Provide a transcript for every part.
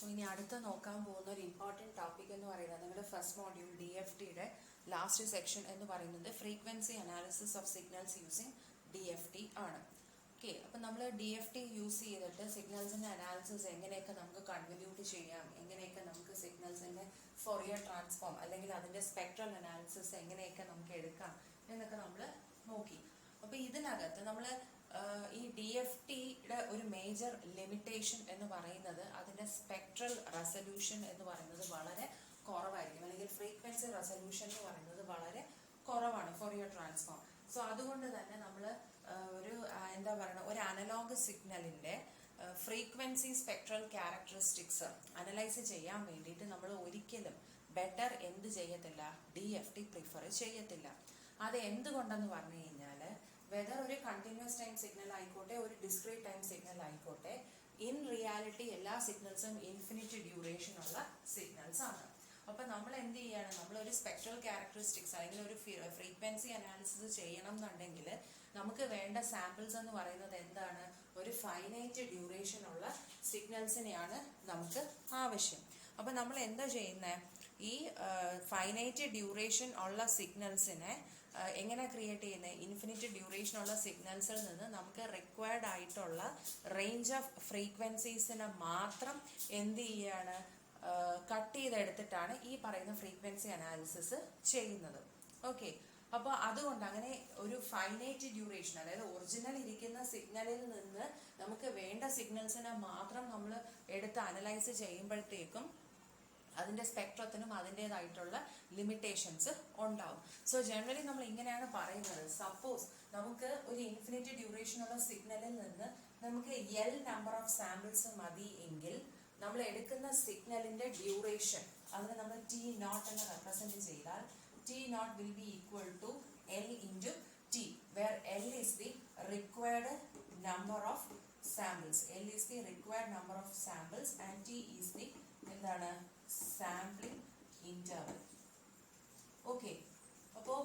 So ഇനി അടുത്ത നോക്കാൻ പോകുന്ന ഒരു ഇമ്പോർട്ടൻറ്റ് ടോപ്പിക് എന്ന് പറയുന്നത് നിങ്ങളുടെ ഫസ്റ്റ് മോഡ്യൂൾ DFTയുടെ ലാസ്റ്റ് സെക്ഷൻ എന്ന് പറയുന്നത് frequency analysis of signals using DFT ആണ്. ഓക്കെ, അപ്പം നമ്മൾ DFT യൂസ് ചെയ്തിട്ട് സിഗ്നൽസിൻ്റെ അനാലിസിസ് എങ്ങനെയൊക്കെ നമുക്ക് കൺവല്യൂട്ട് ചെയ്യാം, എങ്ങനെയൊക്കെ നമുക്ക് സിഗ്നൽസിൻ്റെ ഫോറിയർ ട്രാൻസ്ഫോം അല്ലെങ്കിൽ അതിൻ്റെ സ്പെക്ട്രൽ അനാലിസിസ് എങ്ങനെയൊക്കെ നമുക്ക് എടുക്കാം എന്നൊക്കെ നമ്മൾ നോക്കി. അപ്പോൾ ഇതിനകത്ത് നമ്മൾ ഈ DFTയുടെ ഒരു മേജർ ലിമിറ്റേഷൻ എന്ന് പറയുന്നത് അതിൻ്റെ സ്പെക്ട്രൽ റെസൊല്യൂഷൻ എന്ന് പറയുന്നത് വളരെ കുറവായിരിക്കും, അല്ലെങ്കിൽ ഫ്രീക്വൻസി റെസൊല്യൂഷൻ എന്ന് പറയുന്നത് വളരെ കുറവാണ് ഫോറിയർ ട്രാൻസ്ഫോം. സോ അതുകൊണ്ട് തന്നെ നമ്മൾ ഒരു എന്താ പറയുക, ഒരു അനലോഗ് സിഗ്നലിൻ്റെ ഫ്രീക്വൻസി സ്പെക്ട്രൽ ക്യാരക്ടറിസ്റ്റിക്സ് അനലൈസ് ചെയ്യാൻ വേണ്ടിയിട്ട് നമ്മൾ ഒരിക്കലും ബെറ്റർ എന്ത് ചെയ്യത്തില്ല, DFT പ്രിഫർ ചെയ്യത്തില്ല. അത് എന്തുകൊണ്ടെന്ന് പറഞ്ഞു കഴിഞ്ഞാൽ, വെദർ ഒരു കണ്ടിന്യൂസ് ടൈം സിഗ്നൽ ആയിക്കോട്ടെ, ഒരു ഡിസ്ക്രീറ്റ് ടൈം സിഗ്നൽ ആയിക്കോട്ടെ, ഇൻ റിയാലിറ്റി എല്ലാ സിഗ്നൽസും ഇൻഫിനിറ്റ് ഡ്യൂറേഷൻ ഉള്ള സിഗ്നൽസ് ആണ്. അപ്പം നമ്മൾ എന്ത് ചെയ്യാണ്, നമ്മളൊരു സ്പെക്ട്രൽ ക്യാരക്ടറിസ്റ്റിക്സ് അല്ലെങ്കിൽ ഒരു ഫ്രീക്വൻസി അനാലിസിസ് ചെയ്യണം എന്നുണ്ടെങ്കിൽ നമുക്ക് വേണ്ട സാമ്പിൾസ് എന്ന് പറയുന്നത് എന്താണ്, ഒരു ഫൈനൈറ്റ് ഡ്യൂറേഷൻ ഉള്ള സിഗ്നൽസിനെയാണ് നമുക്ക് ആവശ്യം. അപ്പം നമ്മൾ എന്താ ചെയ്യുന്നത്, ഈ ഫൈനൈറ്റ് ഡ്യൂറേഷൻ ഉള്ള സിഗ്നൽസിനെ എങ്ങനെ ക്രിയേറ്റ് ചെയ്യുന്നത്, ഇൻഫിനിറ്റ് ഡ്യൂറേഷൻ ഉള്ള സിഗ്നൽസിൽ നിന്ന് നമുക്ക് റിക്വയർഡ് ആയിട്ടുള്ള റേഞ്ച് ഓഫ് ഫ്രീക്വൻസീസിനെ മാത്രം എന്ത് ചെയ്യാണ്, കട്ട് ചെയ്തെടുത്തിട്ടാണ് ഈ പറയുന്ന ഫ്രീക്വൻസി അനാലിസിസ് ചെയ്യുന്നത്. ഓക്കെ, അപ്പോൾ അതുകൊണ്ട് അങ്ങനെ ഒരു ഫൈനൈറ്റ് ഡ്യൂറേഷൻ, അതായത് ഒറിജിനൽ ഇരിക്കുന്ന സിഗ്നലിൽ നിന്ന് നമുക്ക് വേണ്ട സിഗ്നൽസിനെ മാത്രം നമ്മൾ എടുത്ത് അനലൈസ് ചെയ്യുമ്പോഴത്തേക്കും അതിൻ്റെ സ്പെക്ട്രത്തിനും അതിൻ്റെതായിട്ടുള്ള ലിമിറ്റേഷൻസ് ഉണ്ടാവും. സോ ജനറലി നമ്മൾ ഇങ്ങനെയാണ് പറയുന്നത്, സപ്പോസ് നമുക്ക് ഒരു ഇൻഫിനിറ്റ് ഡ്യൂറേഷൻ ഉള്ള സിഗ്നലിൽ നിന്ന് നമുക്ക് L നമ്പർ ഓഫ് സാമ്പിൾസ് മതി എങ്കിൽ നമ്മൾ എടുക്കുന്ന സിഗ്നലിൻ്റെ ഡ്യൂറേഷൻ അതിനെ നമ്മൾ T0 എന്ന് റെപ്രസെൻറ്റ് ചെയ്താൽ T0 will be equal to L into T, where L is the required number of samples. L is the required number of samples and T is the എന്താണ്, sampling interval. Okay, അപ്പോൾ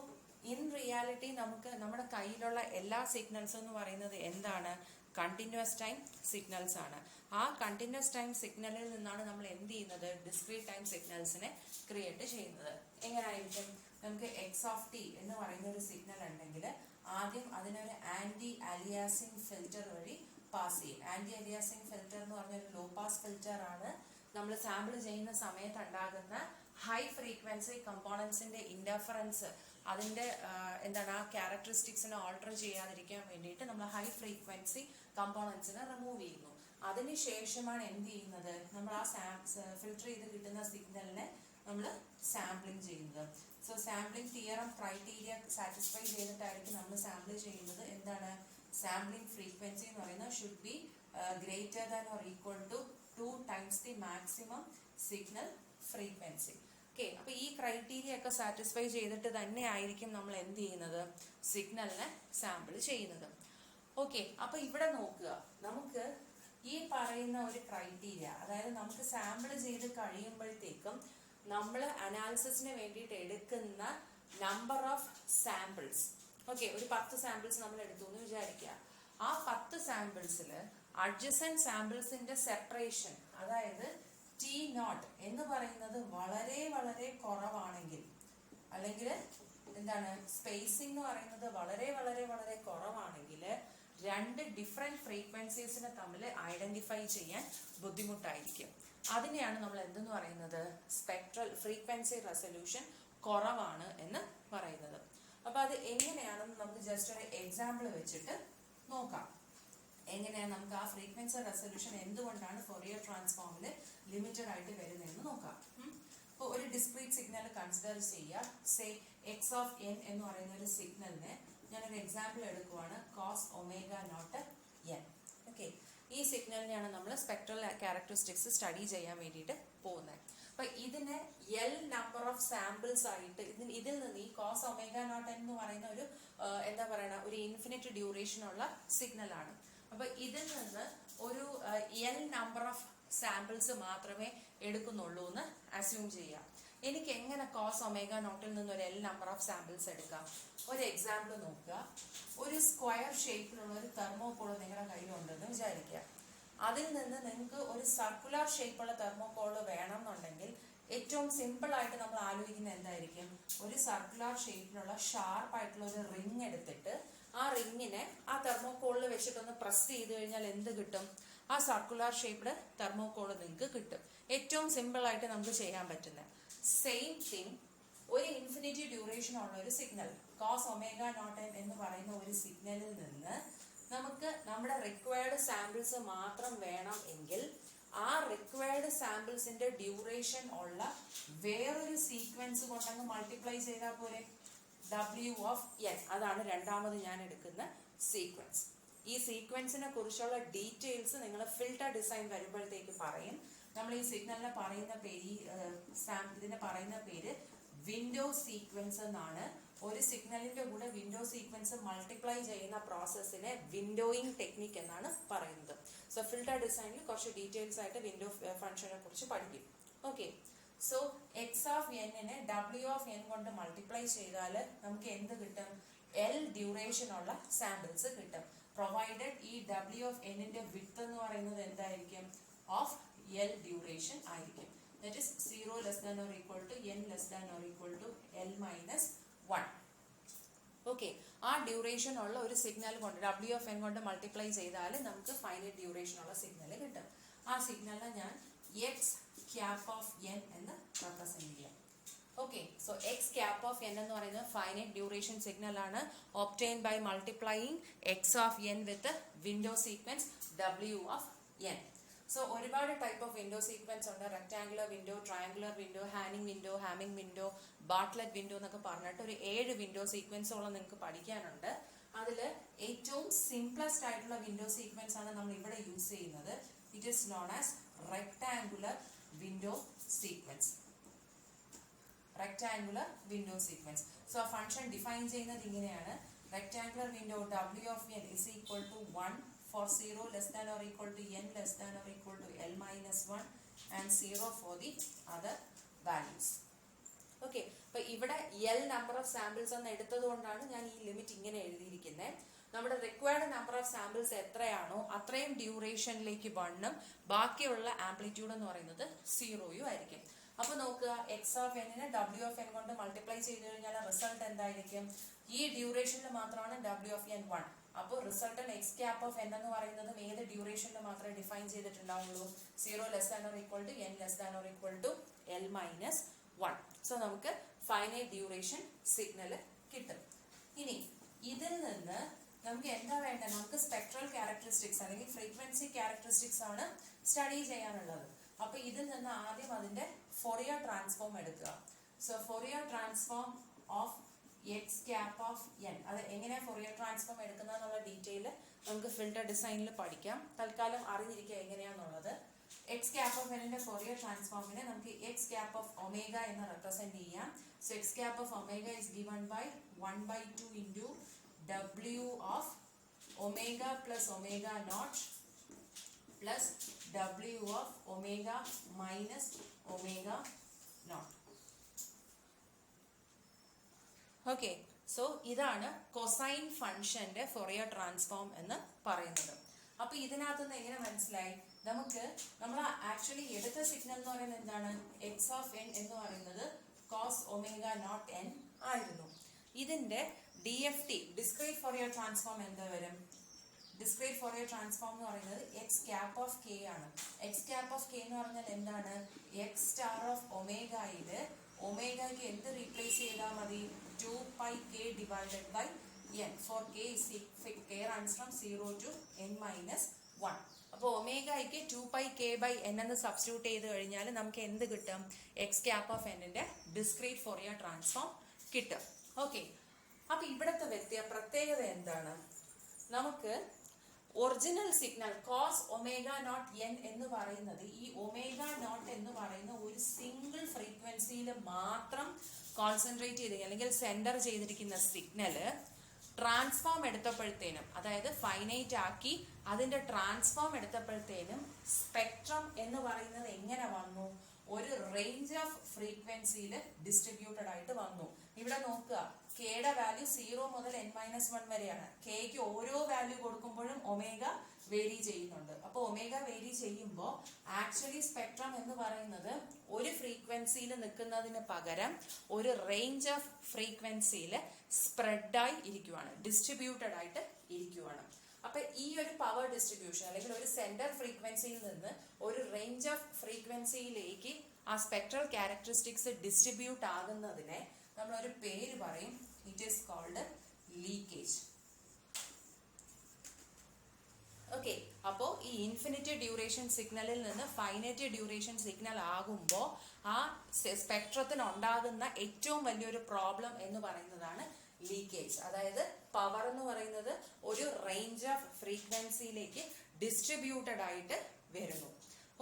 in reality നമുക്ക് നമ്മുടെ കയ്യിലുള്ള എല്ലാ signals എന്ന് പറയുന്നത് എന്താണ്, continuous time signals ആണ്. ആ കണ്ടിന്യൂസ് ടൈം സിഗ്നലിൽ നിന്നാണ് നമ്മൾ എന്ത് ചെയ്യുന്നത്, ഡിസ്ക്രീറ്റ് ടൈം സിഗ്നൽസിനെ ക്രിയേറ്റ് ചെയ്യുന്നത്. എങ്ങനെയായിരിക്കും, നമുക്ക് x(t) എന്ന് പറയുന്ന ഒരു സിഗ്നൽ ഉണ്ടെങ്കിൽ ആദ്യം അതിനൊരു ആന്റി അലിയാസിംഗ് ഫിൽറ്റർ വഴി പാസ് ചെയ്യും. ആന്റി അലിയാസിംഗ് ഫിൽറ്റർ എന്ന് പറഞ്ഞൊരു ലോ പാസ് ഫിൽറ്റർ ആണ് നമ്മൾ സാമ്പിൾ ചെയ്യുന്ന സമയത്ത് ഉണ്ടാകുന്ന ഹൈ ഫ്രീക്വൻസി കമ്പോണൻസിന്റെ ഇന്റർഫറൻസ്, അതിന്റെ എന്താണ്, ആ ക്യാരക്ടറിസ്റ്റിക്സിനെ ഓൾട്ടർ ചെയ്യാതിരിക്കാൻ വേണ്ടിയിട്ട് നമ്മൾ ഹൈ ഫ്രീക്വൻസി കമ്പോണൻസിനെ റിമൂവ് ചെയ്യുന്നു. അതിനുശേഷമാണ് എന്ത് ചെയ്യുന്നത്, നമ്മൾ ആ ഫിൽറ്റർ ചെയ്ത് കിട്ടുന്ന സിഗ്നലിനെ നമ്മൾ സാമ്പിളിംഗ് ചെയ്യുന്നത്. So sampling theorem criteria satisfy ചെയ്തിട്ടായിരിക്കും നമ്മൾ സാമ്പിൾ ചെയ്യുന്നത്. എന്താണ്, സാമ്പിളിംഗ് ഫ്രീക്വൻസി എന്ന് പറയുന്നത് should be greater than or equal to 2 times the maximum signal frequency. Okay, അപ്പൊ ഈ ക്രൈറ്റീരിയ ഒക്കെ സാറ്റിസ്ഫൈ ചെയ്തിട്ട് തന്നെ ആയിരിക്കും നമ്മൾ എന്ത് ചെയ്യുന്നത്, സിഗ്നലിനെ സാമ്പിൾ ചെയ്യുന്നത്. ഓക്കെ, അപ്പൊ ഇവിടെ നോക്കുക, നമുക്ക് ഈ പറയുന്ന ഒരു ക്രൈറ്റീരിയ, അതായത് നമുക്ക് സാമ്പിൾ ചെയ്ത് കഴിയുമ്പോഴത്തേക്കും നമ്മൾ അനാലിസിസിന് വേണ്ടിയിട്ട് എടുക്കുന്ന നമ്പർ ഓഫ് സാമ്പിൾസ്, ഓക്കെ, ഒരു 10 സാമ്പിൾസ് നമ്മൾ എടുത്തു എന്ന് വിചാരിക്കുക. ആ 10 സാമ്പിൾസിൽ അഡ്ജസന്റ് സാമ്പിൾസിന്റെ സെപ്പറേഷൻ, അതായത് T0 എന്ന് പറയുന്നത് വളരെ വളരെ കുറവാണെങ്കിൽ, അല്ലെങ്കിൽ എന്താണ്, സ്പേസിംഗ് എന്ന് പറയുന്നത് വളരെ വളരെ വളരെ കുറവാണെങ്കിൽ രണ്ട് ഡിഫറെന്റ് ഫ്രീക്വൻസീസിനെ തമ്മിൽ ഐഡന്റിഫൈ ചെയ്യാൻ ബുദ്ധിമുട്ടായിരിക്കും. അതിനെയാണ് നമ്മൾ എന്തെന്ന് പറയുന്നത്, സ്പെക്ട്രൽ ഫ്രീക്വൻസി റെസൊല്യൂഷൻ കുറവാണ് എന്ന് പറയുന്നത്. അപ്പൊ അത് എങ്ങനെയാണെന്ന് നമുക്ക് ജസ്റ്റ് ഒരു എക്സാമ്പിൾ വെച്ചിട്ട് നോക്കാം. എങ്ങനെയാണ് നമുക്ക് ആ ഫ്രീക്വൻസി റെസൊല്യൂഷൻ എന്തുകൊണ്ടാണ് ഫോറിയർ ട്രാൻസ്ഫോമിൽ ലിമിറ്റഡ് ആയിട്ട് വരുന്നതെന്ന് നോക്കാം. ഇപ്പോൾ ഒരു ഡിസ്ക്രീറ്റ് സിഗ്നൽ കൺസിഡർ ചെയ്യുക. സേ x(n) എന്ന് പറയുന്ന ഒരു സിഗ്നലിനെ ഞാനൊരു എക്സാമ്പിൾ എടുക്കുവാണ്, cos ω0n. ഓക്കെ, ഈ സിഗ്നലിനെയാണ് നമ്മൾ സ്പെക്ട്രൽ ക്യാരക്ടറിസ്റ്റിക്സ് സ്റ്റഡി ചെയ്യാൻ വേണ്ടിയിട്ട് പോകുന്നത്. അപ്പൊ ഇതിനെ L നമ്പർ ഓഫ് സാമ്പിൾസ് ആയിട്ട് ഇതിൽ നിന്ന് ഈ cos ω0n എന്ന് പറയുന്ന ഒരു എന്താ പറയുക, ഒരു ഇൻഫിനിറ്റ് ഡ്യൂറേഷൻ ഉള്ള സിഗ്നലാണ്. അപ്പൊ ഇതിൽ നിന്ന് ഒരു L നമ്പർ ഓഫ് സാമ്പിൾസ് മാത്രമേ എടുക്കുന്നുള്ളൂ എന്ന് അസ്യൂം ചെയ്യാം. എനിക്ക് എങ്ങനെ cos ω0ൽ നിന്ന് ഒരു L നമ്പർ ഓഫ് സാമ്പിൾസ് എടുക്കാം? ഒരു എക്സാമ്പിൾ നോക്കുക. ഒരു സ്ക്വയർ ഷേപ്പിലുള്ള ഒരു തെർമോകോൾ നിങ്ങളുടെ കയ്യിലുണ്ടെന്ന് വിചാരിക്കുക. അതിൽ നിന്ന് നിങ്ങൾക്ക് ഒരു സർക്കുലർ ഷേപ്പുള്ള തെർമോകോൾ വേണം എന്നുണ്ടെങ്കിൽ ഏറ്റവും സിമ്പിൾ ആയിട്ട് നമ്മൾ ആലോചിക്കുന്നത് എന്തായിരിക്കും? ഒരു സർക്കുലർ ഷേപ്പിലുള്ള ഷാർപ്പ് ആയിട്ടുള്ള ഒരു റിങ് എടുത്തിട്ട് ആ റിങ്ങിനെ ആ തെർമോകോളിൽ വെച്ചിട്ടൊന്ന് പ്രസ് ചെയ്ത് കഴിഞ്ഞാൽ എന്ത് കിട്ടും? ആ സർക്കുലർ ഷേപ്ഡ് തെർമോകോൾ നിങ്ങൾക്ക് കിട്ടും. ഏറ്റവും സിമ്പിൾ ആയിട്ട് നമുക്ക് ചെയ്യാൻ പറ്റുന്ന സെയിം തിങ് ഒരു ഇൻഫിനിറ്റി ഡ്യൂറേഷൻ ഉള്ള ഒരു signal cos omega naught n എന്ന് പറയുന്ന ഒരു സിഗ്നലിൽ നിന്ന് നമുക്ക് നമ്മുടെ റിക്വയർഡ് സാമ്പിൾസ് മാത്രം വേണം എങ്കിൽ ആ റിക്വയർഡ് സാമ്പിൾസിന്റെ ഡ്യൂറേഷൻ ഉള്ള വേറൊരു സീക്വൻസ് കൊണ്ടങ്ങ് മൾട്ടിപ്ലൈ ചെയ്താൽ പോരെ? W(n) അതാണ് രണ്ടാമത് ഞാൻ എടുക്കുന്ന സീക്വൻസ്. ഈ സീക്വൻസിനെ കുറിച്ചുള്ള ഡീറ്റെയിൽസ് നിങ്ങൾ ഫിൽട്ടർ ഡിസൈൻ വരുമ്പോഴത്തേക്ക് പറയും. നമ്മൾ ഈ സിഗ്നലിനെ പറയുന്ന പേര് ഇതിനെ പറയുന്ന പേര് വിൻഡോ സീക്വൻസ് എന്നാണ്. ഒരു സിഗ്നലിന്റെ കൂടെ വിൻഡോ സീക്വൻസ് മൾട്ടിപ്ലൈ ചെയ്യുന്ന പ്രോസസ്സിനെ വിൻഡോയിങ് ടെക്നിക് എന്നാണ് പറയുന്നത്. സോ ഫിൽട്ടർ ഡിസൈനിൽ കുറച്ച് ഡീറ്റെയിൽസ് ആയിട്ട് വിൻഡോ ഫംഗ്ഷനെ കുറിച്ച് പഠിക്കും. ഓക്കെ, സോ എക്സ് ഓഫ് എന്നിനെ W(n) കൊണ്ട് മൾട്ടിപ്ലൈ ചെയ്താൽ നമുക്ക് എന്ത് കിട്ടും? L ഡ്യൂറേഷൻ ഉള്ള സാമ്പിൾസ് കിട്ടും. പ്രൊവൈഡഡ് ഈ W(n)ന്റെ വിഡ്ത്ത് എന്ന് പറയുന്നത് എന്തായിരിക്കും? ഓഫ് L ഡ്യൂറേഷൻ ആയിരിക്കും. That is 0 less than or equal to n less than or equal to L minus 1. Okay, ആ ഡ്യൂറേഷൻ ഉള്ള ഒരു സിഗ്നൽ കൊണ്ട് W(n) കൊണ്ട് മൾട്ടിപ്ലൈ ചെയ്താൽ നമുക്ക് ഫൈനൈറ്റ് ഡ്യൂറേഷൻ ഉള്ള സിഗ്നൽ കിട്ടും. ആ സിഗ്നലിനെ ഞാൻ എക്സ് ക്യാപ് ഓഫ് n എന്ന് റെപ്രസെന്റ് ചെയ്യാം. Okay, so x cap of n എന്ന് പറയുന്നത് ഫൈനൈറ്റ് ഡ്യൂറേഷൻ സിഗ്നൽ ആണ്. Obtain by multiplying x of n with window sequence W(n). So ഒരുപാട് ടൈപ്പ് ഓഫ് വിൻഡോ സീക്വൻസ് ഉണ്ട്. Rectangular window, triangular window, Hamming window, Bartlett window എന്നൊക്കെ പറഞ്ഞിട്ട് ഒരു 7 window സീക്വൻസോളം നിങ്ങൾക്ക് പഠിക്കാനുണ്ട്. അതിൽ ഏറ്റവും സിംപ്ലസ്റ്റ് ആയിട്ടുള്ള വിൻഡോ സീക്വൻസ് ആണ് നമ്മൾ ഇവിടെ യൂസ് ചെയ്യുന്നത്. It is known as rectangular window sequence. Rectangular window sequence. So ആ ഫംഗ്ഷൻ ഡിഫൈൻ ചെയ്യുന്നത് ഇങ്ങനെയാണ്. Rectangular window W(n) is equal to 1 for 0 less than or equal to n less than or equal to L minus 1 and 0 for the other values. Okay, അപ്പൊ ഇവിടെ L number of samples എന്ന് എടുത്തത് കൊണ്ടാണ് ഞാൻ ഈ limit ഇങ്ങനെ എഴുതിയിരിക്കുന്നത്. നമ്മുടെ റിക്വയർഡ് നമ്പർ ഓഫ് സാമ്പിൾസ് എത്രയാണോ അത്രയും ഡ്യൂറേഷനിലേക്ക് 1ഉം ബാക്കിയുള്ള ആംപ്ലിറ്റ്യൂഡ് എന്ന് പറയുന്നത് 0യും ആയിരിക്കും. അപ്പൊ നോക്കുക, എക്സ് ഓഫ് എന്നിനെ W(n) കൊണ്ട് മൾട്ടിപ്ലൈ ചെയ്ത് കഴിഞ്ഞാൽ റിസൾട്ട് എന്തായിരിക്കും? ഈ ഡ്യൂറേഷനിൽ മാത്രമാണ് W(n) 1. അപ്പോൾ resultant X cap of n എന്ന് പറയുന്നതും ഏത് ഡ്യൂറേഷനിൽ മാത്രമേ define ചെയ്തിട്ടുണ്ടാവുള്ളൂ? 0 less than or equal to n less than or equal to L minus 1. So നമുക്ക് ഫൈനൈറ്റ് ഡ്യൂറേഷൻ സിഗ്നൽ കിട്ടും. ഇനി ഇതിൽ നിന്ന് നമുക്ക് എന്താ വേണ്ടത്? നമുക്ക് സ്പെക്ട്രൽ ക്യാരക്ടറിസ്റ്റിക്സ് അല്ലെങ്കിൽ ഫ്രീക്വൻസി ക്യാരക്ടറിസ്റ്റിക്സ് ആണ് സ്റ്റഡി ചെയ്യാനുള്ളത്. അപ്പൊ ഇതിൽ നിന്ന് ആദ്യം അതിന്റെ ഫോറിയർ ട്രാൻസ്ഫോം എടുക്കുക. So Fourier transform of X cap of n, അത് എങ്ങനെ ഫോറിയർ ട്രാൻസ്ഫോം എടുക്കുന്നതെന്നുള്ള ഡീറ്റെയിൽ നമുക്ക് ഫിൽട്ടർ ഡിസൈനിൽ പഠിക്കാം. തൽക്കാലം അറിഞ്ഞിരിക്കുക എങ്ങനെയാന്നുള്ളത്. X cap of n Fourier ട്രാൻസ്ഫോമിനെ നമുക്ക് എക്സ് ക്യാപ് ഓഫ് ഒമേഗ എന്ന് റെപ്രസെന്റ് ചെയ്യാം. So x cap of omega is given by 1/2 into W of omega plus omega naught plus W of omega minus omega naught. Okay, so ഇതാണ് cosine ഫംഗ്ഷന്റെ Fourier transform എന്ന് പറയുന്നത്. അപ്പൊ ഇതിനകത്തുനിന്ന് എങ്ങനെ മനസ്സിലായി? നമുക്ക് നമ്മൾ ആക്ച്വലി എടുത്ത സിഗ്നൽ എന്ന് പറയുന്നത് എന്താണ്? എക്സ് ഓഫ് n എന്ന് പറയുന്നത് കോസ് ഒമേഗ നോട്ട് n ആയിരുന്നു. ഇതിന്റെ DFT ഡിസ്ക്രീറ്റ് ഫോറിയർ ട്രാൻസ്ഫോം എന്താ വരും? ഡിസ്ക്രീറ്റ് ഫോറിയർ ട്രാൻസ്ഫോം എന്ന് പറയുന്നത് എക്സ് ക്യാപ് ഓഫ് k ആണ്. എക്സ് ക്യാപ് ഓഫ് k എന്ന് പറഞ്ഞാൽ എന്താണ്? എക്സ് സ്റ്റാർ ഓഫ് ഒമേഗയില് ഒമേഗയ്ക്ക് എന്ത് റീപ്ലേസ് ചെയ്താൽ മതി? 2πk divided by n. For k runs from 0 to n minus 1. അപ്പോൾ ഒമേഗയ്ക്ക് 2πk/n എന്ന് സബ്സ്റ്റിറ്റ്യൂട്ട് ചെയ്ത് കഴിഞ്ഞാൽ നമുക്ക് എന്ത് കിട്ടും? എക്സ് ക്യാപ് ഓഫ് n-ന്റെ ഡിസ്ക്രീറ്റ് ഫോറിയർ ട്രാൻസ്ഫോം കിട്ടും. ഓക്കെ, അപ്പൊ ഇവിടുത്തെ പ്രത്യേകത എന്താണ്? നമുക്ക് original signal cos omega naught n എന്ന് പറയുന്നത് ഈ ഒമേഗ നോട്ട് എന്ന് പറയുന്ന ഒരു സിംഗിൾ ഫ്രീക്വൻസിയിൽ മാത്രം കോൺസെൻട്രേറ്റ് ചെയ്ത് അല്ലെങ്കിൽ സെന്റർ ചെയ്തിരിക്കുന്ന സിഗ്നല് ട്രാൻസ്ഫോം എടുത്തപ്പോഴത്തേനും, അതായത് ഫൈനൈറ്റ് ആക്കി അതിന്റെ ട്രാൻസ്ഫോം എടുത്തപ്പോഴത്തേനും സ്പെക്ട്രം എന്ന് പറയുന്നത് എങ്ങനെ വന്നു? ഒരു റേഞ്ച് ഓഫ് ഫ്രീക്വൻസിയിൽ ഡിസ്ട്രിബ്യൂട്ടഡ് ആയിട്ട് വന്നു. ഇവിടെ നോക്കുക, കെയുടെ വാല്യൂ 0 മുതൽ n-1 വരെയാണ്. കെക്ക് ഓരോ വാല്യൂ കൊടുക്കുമ്പോഴും ഒമേഗ വേരി ചെയ്യുന്നുണ്ട്. അപ്പോൾ ഒമേഗ വേരി ചെയ്യുമ്പോൾ ആക്ച്വലി സ്പെക്ട്രം എന്ന് പറയുന്നത് ഒരു ഫ്രീക്വൻസിയിൽ നിൽക്കുന്നതിന് പകരം ഒരു റേഞ്ച് ഓഫ് ഫ്രീക്വൻസിയിൽ സ്പ്രെഡായി ഇരിക്കുവാണ്, ഡിസ്ട്രിബ്യൂട്ടഡ് ആയിട്ട് ഇരിക്കുവാണ്. അപ്പൊ ഈ ഒരു പവർ ഡിസ്ട്രിബ്യൂഷൻ അല്ലെങ്കിൽ ഒരു സെന്റർ ഫ്രീക്വൻസിയിൽ നിന്ന് ഒരു റേഞ്ച് ഓഫ് ഫ്രീക്വൻസിയിലേക്ക് ആ സ്പെക്ട്രൽ ക്യാരക്ടറിസ്റ്റിക്സ് ഡിസ്ട്രിബ്യൂട്ട് ആകുന്നതിനെ നമ്മളൊരു പേര് പറയും. It is called leakage. Okay, അപ്പോൾ ഈ ഇൻഫിനിറ്റ് ഡ്യൂറേഷൻ സിഗ്നലിൽ നിന്ന് ഫൈനൈറ്റ് ഡ്യൂറേഷൻ സിഗ്നൽ ആകുമ്പോൾ ആ സ്പെക്ട്രത്തിന് ഉണ്ടാകുന്ന ഏറ്റവും വലിയൊരു പ്രോബ്ലം എന്ന് പറയുന്നതാണ് ലീക്കേജ്. അതായത് പവർ എന്ന് പറയുന്നത് ഒരു റേഞ്ച് ഓഫ് ഫ്രീക്വൻസിയിലേക്ക് ഡിസ്ട്രിബ്യൂട്ടഡ് ആയിട്ട് വരുന്നു.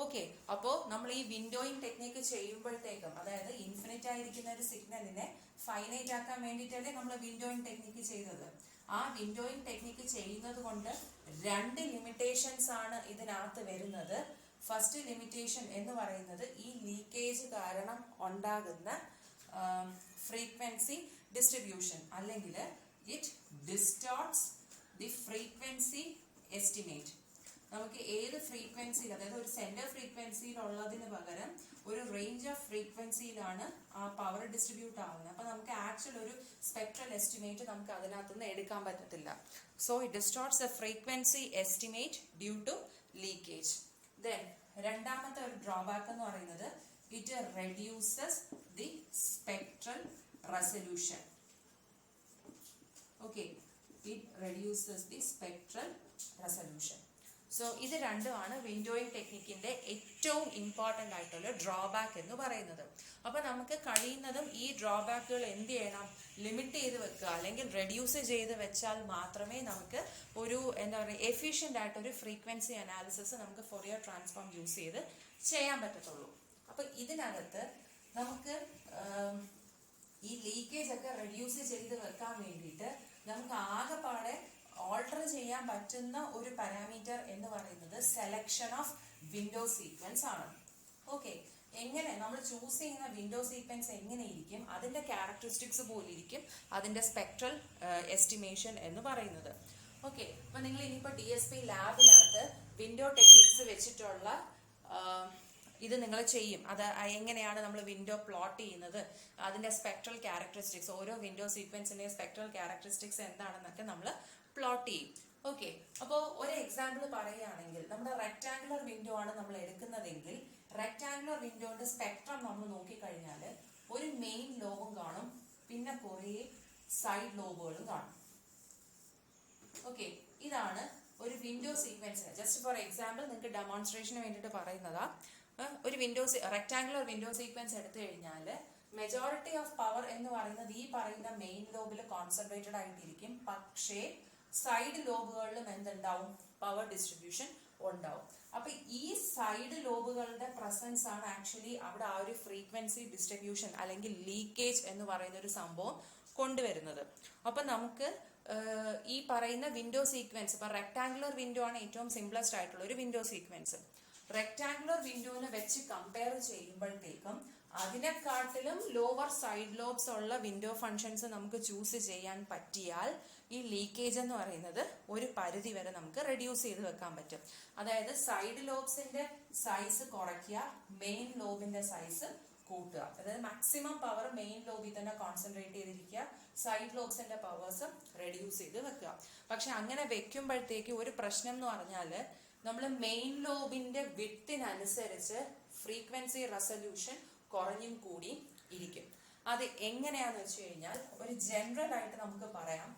ഓക്കെ, അപ്പോൾ നമ്മൾ ഈ വിൻഡോയിങ് ടെക്നിക്ക് ചെയ്യുമ്പോഴത്തേക്കും, അതായത് ഇൻഫിനിറ്റ് ആയിരിക്കുന്ന ഒരു സിഗ്നലിനെ ഫൈനൈറ്റ് ആക്കാൻ വേണ്ടിയിട്ടല്ലേ നമ്മൾ വിൻഡോയിങ് ടെക്നിക്ക് ചെയ്തത്. ആ വിൻഡോയിങ് ടെക്നിക്ക് ചെയ്യുന്നത് കൊണ്ട് 2 ലിമിറ്റേഷൻസ് ആണ് ഇതിനകത്ത് വരുന്നത്. ഫസ്റ്റ് ലിമിറ്റേഷൻ എന്ന് പറയുന്നത് ഈ ലീക്കേജ് കാരണം ഉണ്ടാകുന്ന ഫ്രീക്വൻസി ഡിസ്ട്രിബ്യൂഷൻ, അല്ലെങ്കിൽ ഇറ്റ് ഡിസ്റ്റോർട്ട്സ് ദി ഫ്രീക്വൻസി എസ്റ്റിമേറ്റ്. നമുക്ക് ഏത് ഫ്രീക്വൻസിയിൽ, അതായത് ഒരു സെന്റർ ഫ്രീക്വൻസിയിൽ ഉള്ളതിന് പകരം ഒരു റേഞ്ച് ഓഫ് ഫ്രീക്വൻസിയിലാണ് ആ പവർ ഡിസ്ട്രിബ്യൂട്ട് ആവുന്നത്. അപ്പൊ നമുക്ക് ആക്ച്വൽ ഒരു സ്പെക്ട്രൽ എസ്റ്റിമേറ്റ് നമുക്ക് അതിനകത്തുനിന്ന് എടുക്കാൻ പറ്റത്തില്ല. So it distorts the frequency estimate due to leakage. Then രണ്ടാമത്തെ ഒരു ഡ്രോബാക്ക് എന്ന് പറയുന്നത് it reduces the spectral resolution. Okay, it reduces the spectral resolution. So ഇത് രണ്ടുമാണ് വിൻഡോയിങ് ടെക്നിക്കിന്റെ ഏറ്റവും ഇമ്പോർട്ടൻ്റ് ആയിട്ടുള്ള ഡ്രോബാക്ക് എന്ന് പറയുന്നത്. അപ്പൊ നമുക്ക് കഴിയുന്നതും ഈ ഡ്രോബാക്കുകൾ എന്ത് ചെയ്യണം, ലിമിറ്റ് ചെയ്ത് വെക്കുക, അല്ലെങ്കിൽ റെഡ്യൂസ് ചെയ്ത് വെച്ചാൽ മാത്രമേ നമുക്ക് ഒരു എന്താ പറയുക എഫിഷ്യൻ്റ് ആയിട്ടൊരു ഫ്രീക്വൻസി അനാലിസിസ് നമുക്ക് ഫോറിയർ ട്രാൻസ്ഫോം യൂസ് ചെയ്ത് ചെയ്യാൻ പറ്റത്തുള്ളൂ. അപ്പൊ ഇതിനകത്ത് നമുക്ക് ഈ ലീക്കേജ് ഒക്കെ റെഡ്യൂസ് ചെയ്ത് വെക്കാൻ വേണ്ടിയിട്ട് നമുക്ക് ആകെപ്പാടെ ഓൾട്ടർ ചെയ്യാൻ പറ്റുന്ന ഒരു പാരാമീറ്റർ എന്ന് പറയുന്നത് സെലക്ഷൻ ഓഫ് വിൻഡോ സീക്വൻസ് ആണ്. ഓക്കെ, എങ്ങനെ നമ്മൾ ചൂസ് ചെയ്യുന്ന വിൻഡോ സീക്വൻസ് എങ്ങനെ ഇരിക്കും, അതിന്റെ ക്യാരക്ടറിസ്റ്റിക്സ് പോലെ ഇരിക്കും അതിന്റെ സ്പെക്ട്രൽ എസ്റ്റിമേഷൻ എന്ന് പറയുന്നത്. ഓക്കെ, അപ്പൊ നിങ്ങൾ ഇനിയിപ്പോൾ DSP ലാബിനകത്ത് വിൻഡോ ടെക്നിക്സ് വെച്ചിട്ടുള്ള ഇത് നിങ്ങൾ ചെയ്യും. അത് എങ്ങനെയാണ് നമ്മൾ വിൻഡോ പ്ലോട്ട് ചെയ്യുന്നത്, അതിന്റെ സ്പെക്ട്രൽ ക്യാരക്ടറിസ്റ്റിക്സ്, ഓരോ വിൻഡോ സീക്വൻസിന്റെ സ്പെക്ട്രൽ ക്യാരക്ടറിസ്റ്റിക്സ് എന്താണെന്നൊക്കെ നമ്മൾ പ്ലോട്ട് ചെയ്യും. ഓക്കെ, അപ്പോൾ ഒരു എക്സാമ്പിൾ പറയുകയാണെങ്കിൽ നമ്മുടെ റെക്ടാങ്കുലർ വിൻഡോ ആണ് നമ്മൾ എടുക്കുന്നതെങ്കിൽ റെക്ടാങ്കുലർ വിൻഡോന്റെ സ്പെക്ട്രം നമ്മൾ നോക്കിക്കഴിഞ്ഞാൽ ഒരു മെയിൻ ലോബും കാണും, പിന്നെ കുറേ സൈഡ് ലോബുകളും കാണും. ഓക്കെ, ഇതാണ് ഒരു വിൻഡോ സീക്വൻസിന്. ജസ്റ്റ് ഫോർ എക്സാമ്പിൾ നിങ്ങൾക്ക് ഡെമോൺസ്ട്രേഷന് വേണ്ടിയിട്ട് പറയുന്നതാ. ഒരു റെക്ടാങ്കുലർ വിൻഡോ സീക്വൻസ് എടുത്തു കഴിഞ്ഞാൽ മെജോറിറ്റി ഓഫ് പവർ എന്ന് പറയുന്നത് ഈ പറയുന്ന മെയിൻ ലോബിൽ കോൺസെൻട്രേറ്റഡ് ആയിട്ടിരിക്കും. പക്ഷേ സൈഡ് ലോബുകളിലും എന്തുണ്ടാവും, പവർ ഡിസ്ട്രിബ്യൂഷൻ ഉണ്ടാവും. അപ്പൊ ഈ സൈഡ് ലോബുകളുടെ പ്രസൻസ് ആണ് ആക്ച്വലി അവിടെ ആ ഒരു ഫ്രീക്വൻസി ഡിസ്ട്രിബ്യൂഷൻ അല്ലെങ്കിൽ ലീക്കേജ് എന്ന് പറയുന്ന ഒരു സംഭവം കൊണ്ടുവരുന്നത്. അപ്പൊ നമുക്ക് ഈ പറയുന്ന വിൻഡോ സീക്വൻസ്, ഇപ്പൊ റെക്ടാങ്കുലർ വിൻഡോ ആണ് ഏറ്റവും സിംപ്ലസ്റ്റ് ആയിട്ടുള്ള ഒരു വിൻഡോ സീക്വൻസ്. റെക്ടാങ്കുലർ വിൻഡോനെ വെച്ച് കമ്പയർ ചെയ്യുമ്പോഴത്തേക്കും അതിനെക്കാട്ടിലും ലോവർ സൈഡ് ലോബ്സ് ഉള്ള വിൻഡോ ഫങ്ഷൻസ് നമുക്ക് ചൂസ് ചെയ്യാൻ പറ്റിയാൽ ഈ ലീക്കേജ് എന്ന് പറയുന്നത് ഒരു പരിധി വരെ നമുക്ക് റെഡ്യൂസ് ചെയ്ത് വെക്കാൻ പറ്റും. അതായത് സൈഡ് ലോബ്സിന്റെ സൈസ് കുറയ്ക്കുക, മെയിൻ ലോബിന്റെ സൈസ് കൂട്ടുക. അതായത് മാക്സിമം പവർ മെയിൻ ലോബിൽ തന്നെ കോൺസെൻട്രേറ്റ് ചെയ്തിരിക്കുക, സൈഡ് ലോബ്സിന്റെ പവേഴ്സ് റെഡ്യൂസ് ചെയ്ത് വെക്കുക. പക്ഷെ അങ്ങനെ വെക്കുമ്പോഴത്തേക്ക് ഒരു പ്രശ്നം എന്ന് പറഞ്ഞാൽ നമ്മൾ മെയിൻ ലോബിന്റെ വിഡ്ത്തിനനുസരിച്ച് ഫ്രീക്വൻസി റെസൊല്യൂഷൻ കുറഞ്ഞും കൂടി ഇരിക്കും. അത് എങ്ങനെയാന്ന് വെച്ച് കഴിഞ്ഞാൽ ഒരു ജനറൽ ആയിട്ട് നമുക്ക് പറയാം,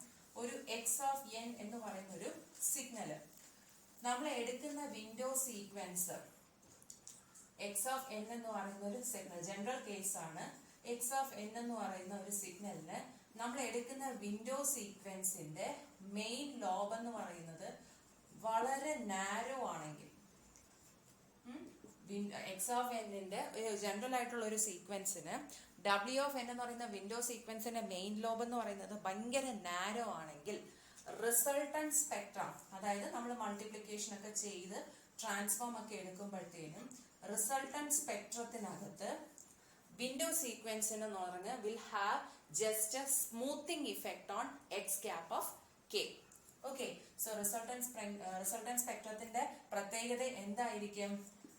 ഒരു എക്സ് ഓഫ് എൻ എന്ന് പറയുന്ന ഒരു സിഗ്നല് നമ്മൾ എടുക്കുന്ന window sequence X of N എന്ന് പറയുന്ന ഒരു സിഗ്നൽ ജനറൽ കേസ് ആണ്. എക്സ് ഓഫ് എൻ എന്ന് പറയുന്ന ഒരു സിഗ്നലിന് നമ്മൾ എടുക്കുന്ന വിൻഡോ സീക്വൻസിന്റെ മെയിൻ ലോബ് എന്ന് പറയുന്നത് വളരെ നാരോ ആണെങ്കിൽ, എക്സ് ഓഫ് എന്നിന്റെ ജനറൽ ആയിട്ടുള്ള ഒരു സീക്വൻസിന് W ഓഫ് എൻ എന്ന് പറയുന്ന വിൻഡോ സീക്വൻസിന്റെ മെയിൻ ലോബ് എന്ന് പറയുന്നത് ഭയങ്കര നാരോ ആണെങ്കിൽ റിസൾട്ടന്റ് സ്പെക്ട്രം, അതായത് നമ്മൾ മൾട്ടിപ്ലിക്കേഷൻ ഒക്കെ ചെയ്ത് ട്രാൻസ്ഫോം ഒക്കെ എടുക്കുമ്പോഴത്തേനും റിസൾട്ടന്റ് സ്പെക്ട്രത്തിനകത്ത് വിൻഡോ സീക്വൻസിന് എന്ന് പറഞ്ഞാൽ will have just a smoothing effect on X cap of k. Okay. So resultant സ്പെക്ട്രത്തിന്റെ പ്രത്യേകത എന്തായിരിക്കും?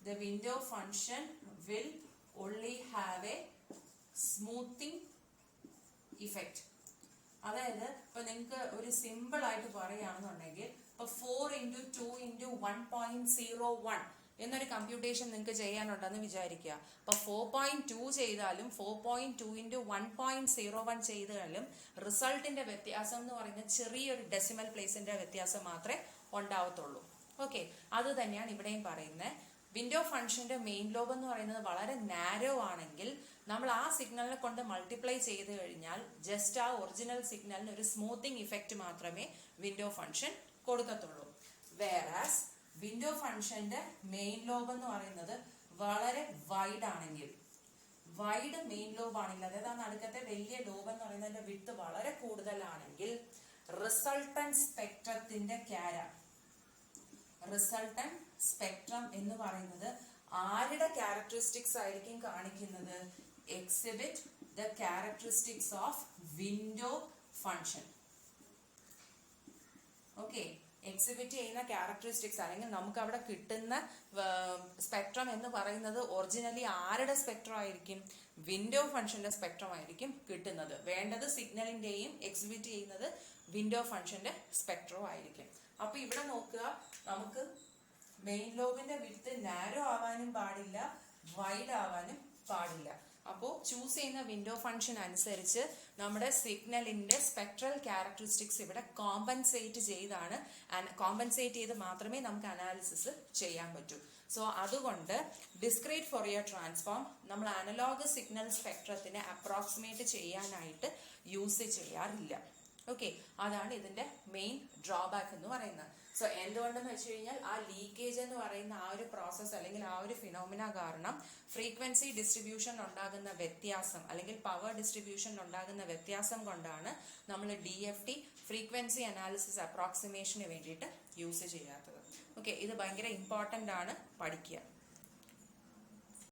The window function will only have a smoothing effect. അതായത് ഇപ്പൊ നിങ്ങൾക്ക് ഒരു സിമ്പിൾ ആയിട്ട് പറയുകയാണെന്നുണ്ടെങ്കിൽ ഇപ്പൊ 4x2x1.01 എന്നൊരു കമ്പ്യൂട്ടേഷൻ നിങ്ങൾക്ക് ചെയ്യാനുണ്ടെന്ന് വിചാരിക്കുക. അപ്പൊ 4.2 ചെയ്താലും 4.2 into 1.01 ചെയ്താലും റിസൾട്ടിന്റെ വ്യത്യാസം എന്ന് പറയുന്നത് ചെറിയൊരു ഡെസിമൽ പ്ലേസിന്റെ വ്യത്യാസം മാത്രമേ ഉണ്ടാവത്തുള്ളൂ. ഓക്കെ, അത് തന്നെയാണ് ഇവിടെയും പറയുന്നത്. വിൻഡോ ഫംഗ്ഷന്റെ മെയിൻ ലോബ് എന്ന് പറയുന്നത് വളരെ നാരോ ആണെങ്കിൽ നമ്മൾ ആ സിഗ്നലിനെ കൊണ്ട് മൾട്ടിപ്ലൈ ചെയ്ത് കഴിഞ്ഞാൽ ജസ്റ്റ് ആ ഒറിജിനൽ സിഗ്നലിന് ഒരു സ്മൂത്തിങ് ഇഫക്റ്റ് മാത്രമേ വിൻഡോ ഫംഗ്ഷൻ കൊടുക്കത്തുള്ളൂ. വേറാസ് വിൻഡോ ഫംഗ്ഷന്റെ മെയിൻ ലോബ് എന്ന് പറയുന്നത് വളരെ വൈഡ് ആണെങ്കിൽ, വൈഡ് മെയിൻ ലോബ് ആണെങ്കിൽ, അതായത് ആ നടുക്കത്തെ വലിയ ലോബ് എന്ന് പറയുന്നതിന്റെ വിഡ്ത് വളരെ കൂടുതലാണെങ്കിൽ റിസൾട്ടന്റ് സ്പെക്ട്രത്തിന്റെ റിസൾട്ടന്റ് സ്പെക്ട്രം എന്ന് പറയുന്നത് ആരുടെ ക്യാരക്ടറിസ്റ്റിക്സ് ആയിരിക്കും കാണിക്കുന്നത്? Exhibit the characteristics of window function. Okay, exhibit ചെയ്യുന്ന ക്യാരക്ടറിസ്റ്റിക്സ് അല്ലെങ്കിൽ നമുക്ക് അവിടെ കിട്ടുന്ന സ്പെക്ട്രം എന്ന് പറയുന്നത് ഒറിജിനലി ആരുടെ സ്പെക്ട്രം ആയിരിക്കും? വിൻഡോ ഫംഗ്ഷന്റെ സ്പെക്ട്രം ആയിരിക്കും കിട്ടുന്നത്. വേണ്ടത് സിഗ്നലിന്റെയും എക്സിബിറ്റ് ചെയ്യുന്നത് വിൻഡോ ഫംഗ്ഷന്റെ സ്പെക്ട്രം ആയിരിക്കും. അപ്പൊ ഇവിടെ നോക്കുക, നമുക്ക് മെയിൻ ലോബിന്റെ വിഡ്ത് നാരോ ആവാനും പാടില്ല, വൈഡ് ആവാനും പാടില്ല. അപ്പോൾ ചൂസ് ചെയ്യുന്ന വിൻഡോ ഫംഗ്ഷൻ അനുസരിച്ച് നമ്മുടെ സിഗ്നലിന്റെ സ്പെക്ട്രൽ ക്യാരക്ടറിസ്റ്റിക്സ് ഇവിടെ കോമ്പൻസേറ്റ് ചെയ്ത് മാത്രമേ നമുക്ക് അനാലിസിസ് ചെയ്യാൻ പറ്റൂ. സോ അതുകൊണ്ട് ഡിസ്ക്രീറ്റ് ഫോറിയർ ട്രാൻസ്ഫോം നമ്മൾ അനലോഗ് സിഗ്നൽ സ്പെക്ട്രത്തിനെ അപ്രോക്സിമേറ്റ് ചെയ്യാനായിട്ട് യൂസ് ചെയ്യാറില്ല. ഓക്കെ, അതാണ് ഇതിന്റെ മെയിൻ ഡ്രോബാക്ക് എന്ന് പറയുന്നത്. സോ എന്തുകൊണ്ടെന്ന് വെച്ച് കഴിഞ്ഞാൽ ആ ലീക്കേജ് എന്ന് പറയുന്ന ആ ഒരു പ്രോസസ്സ് അല്ലെങ്കിൽ ആ ഒരു ഫിനോമിന കാരണം ഫ്രീക്വൻസി ഡിസ്ട്രിബ്യൂഷൻ ഉണ്ടാകുന്ന വ്യത്യാസം അല്ലെങ്കിൽ പവർ ഡിസ്ട്രിബ്യൂഷൻ ഉണ്ടാകുന്ന വ്യത്യാസം കൊണ്ടാണ് നമ്മൾ DFT ഫ്രീക്വൻസി അനാലിസിസ് അപ്രോക്സിമേഷന് വേണ്ടിയിട്ട് യൂസ് ചെയ്യാത്തത്. ഓക്കെ, ഇത് ഭയങ്കര ഇമ്പോർട്ടൻ്റ് ആണ്, പഠിക്കുക.